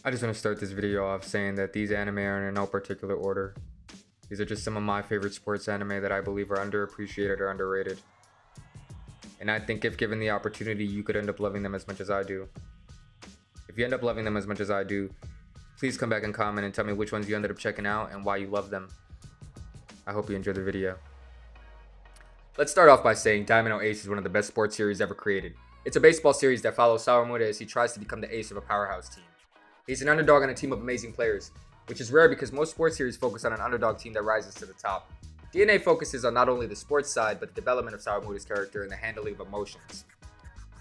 I just want to start this video off saying that these anime are in no particular order. These are just some of my favorite sports anime that I believe are underappreciated or underrated. And I think if given the opportunity, you could end up loving them as much as I do. If you end up loving them as much as I do, please come back and comment and tell me which ones you ended up checking out and why you love them. I hope you enjoy the video. Let's start off by saying Diamond Ace is one of the best sports series ever created. It's a baseball series that follows Sawamura as he tries to become the ace of a powerhouse team. He's an underdog on a team of amazing players, which is rare because most sports series focus on an underdog team that rises to the top. DNA focuses on not only the sports side, but the development of Sawamura's character and the handling of emotions.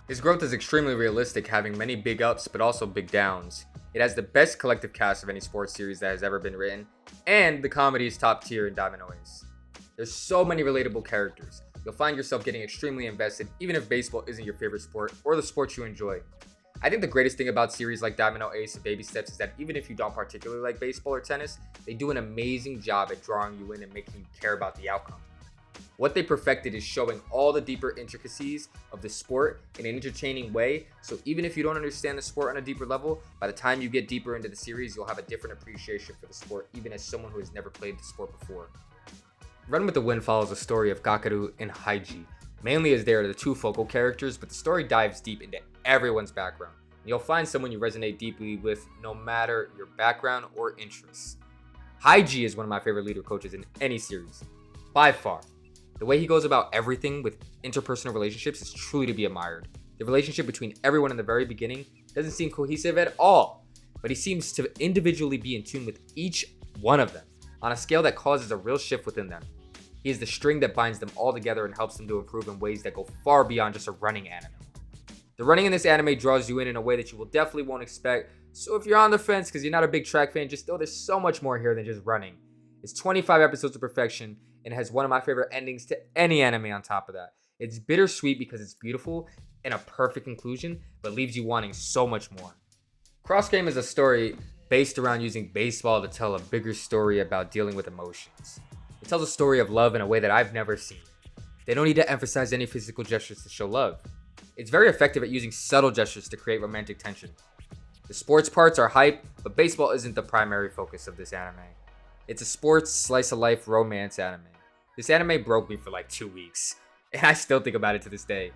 His growth is extremely realistic, having many big ups but also big downs. It has the best collective cast of any sports series that has ever been written, and the comedy is top tier in Diamond Ace. There's so many relatable characters. You'll find yourself getting extremely invested even if baseball isn't your favorite sport or the sport you enjoy. I think the greatest thing about series like Diamond Ace and Baby Steps is that even if you don't particularly like baseball or tennis, they do an amazing job at drawing you in and making you care about the outcome. What they perfected is showing all the deeper intricacies of the sport in an entertaining way, so even if you don't understand the sport on a deeper level, by the time you get deeper into the series, you'll have a different appreciation for the sport, even as someone who has never played the sport before. Run with the Wind follows the story of Gakaru and Haiji, mainly as they are the two focal characters, but the story dives deep into everyone's background. You'll find someone you resonate deeply with no matter your background or interests. Haiji is one of my favorite leader coaches in any series, by far. The way he goes about everything with interpersonal relationships is truly to be admired. The relationship between everyone in the very beginning doesn't seem cohesive at all, but he seems to individually be in tune with each one of them on a scale that causes a real shift within them. He is the string that binds them all together and helps them to improve in ways that go far beyond just a running anime. The running in this anime draws you in a way that you will definitely won't expect, so if you're on the fence because you're not a big track fan, just know there's so much more here than just running. It's 25 episodes of perfection and has one of my favorite endings to any anime on top of that. It's bittersweet because it's beautiful and a perfect conclusion, but leaves you wanting so much more. Cross Game is a story based around using baseball to tell a bigger story about dealing with emotions. It tells a story of love in a way that I've never seen. They don't need to emphasize any physical gestures to show love. It's very effective at using subtle gestures to create romantic tension. The sports parts are hype, but baseball isn't the primary focus of this anime. It's a sports, slice-of-life romance anime. This anime broke me for like 2 weeks, and I still think about it to this day.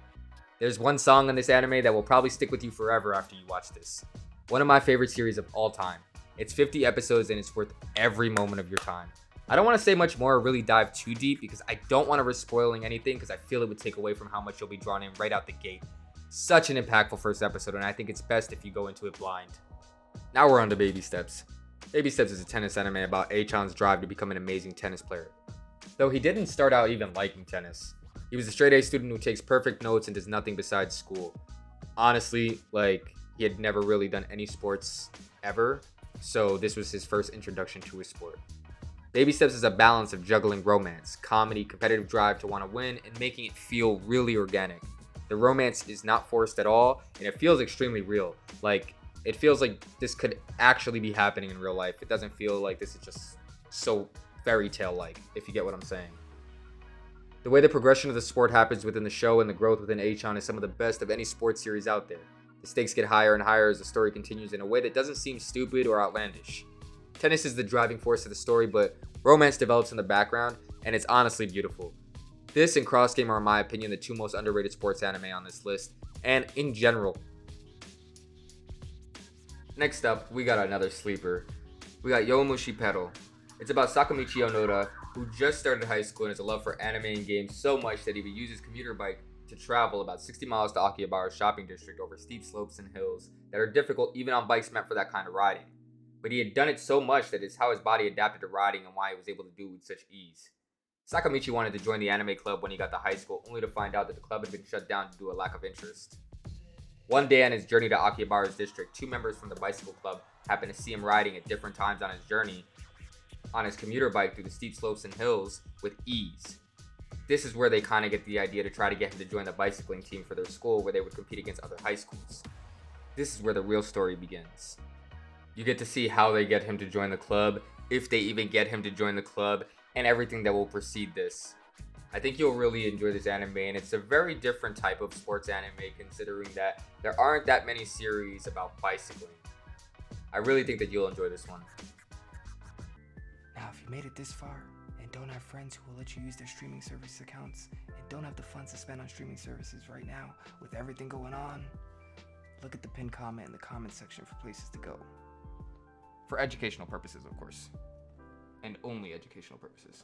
There's one song in this anime that will probably stick with you forever after you watch this. One of my favorite series of all time. It's 50 episodes and it's worth every moment of your time. I don't want to say much more or really dive too deep because I don't want to risk spoiling anything because I feel it would take away from how much you'll be drawn in right out the gate. Such an impactful first episode, and I think it's best if you go into it blind. Now we're on to Baby Steps. Baby Steps is a tennis anime about A-chan's drive to become an amazing tennis player. Though he didn't start out even liking tennis. He was a straight A student who takes perfect notes and does nothing besides school. Honestly, he had never really done any sports ever, so this was his first introduction to a sport. Baby Steps is a balance of juggling romance, comedy, competitive drive to want to win, and making it feel really organic. The romance is not forced at all, and it feels extremely real. It feels like this could actually be happening in real life. It doesn't feel like this is just so fairy tale-like, if you get what I'm saying. The way the progression of the sport happens within the show and the growth within A-chan is some of the best of any sports series out there. The stakes get higher and higher as the story continues in a way that doesn't seem stupid or outlandish. Tennis is the driving force of the story, but romance develops in the background, and it's honestly beautiful. This and Cross Game are, in my opinion, the two most underrated sports anime on this list, and in general. Next up, we got another sleeper. We got Yowamushi Pedal. It's about Sakamichi Onoda, who just started high school and has a love for anime and games so much that he would use his commuter bike to travel about 60 miles to Akihabara's shopping district over steep slopes and hills that are difficult even on bikes meant for that kind of riding. But he had done it so much that it's how his body adapted to riding and why he was able to do it with such ease. Sakamichi wanted to join the anime club when he got to high school, only to find out that the club had been shut down due to a lack of interest. One day on his journey to Akihabara's district, two members from the bicycle club happened to see him riding at different times on his journey on his commuter bike through the steep slopes and hills with ease. This is where they kind of get the idea to try to get him to join the bicycling team for their school where they would compete against other high schools. This is where the real story begins. You get to see how they get him to join the club, if they even get him to join the club, and everything that will precede this. I think you'll really enjoy this anime, and it's a very different type of sports anime considering that there aren't that many series about bicycling. I really think that you'll enjoy this one. Now, if you made it this far and don't have friends who will let you use their streaming service accounts and don't have the funds to spend on streaming services right now with everything going on, look at the pinned comment in the comment section for places to go. For educational purposes, of course. And only educational purposes.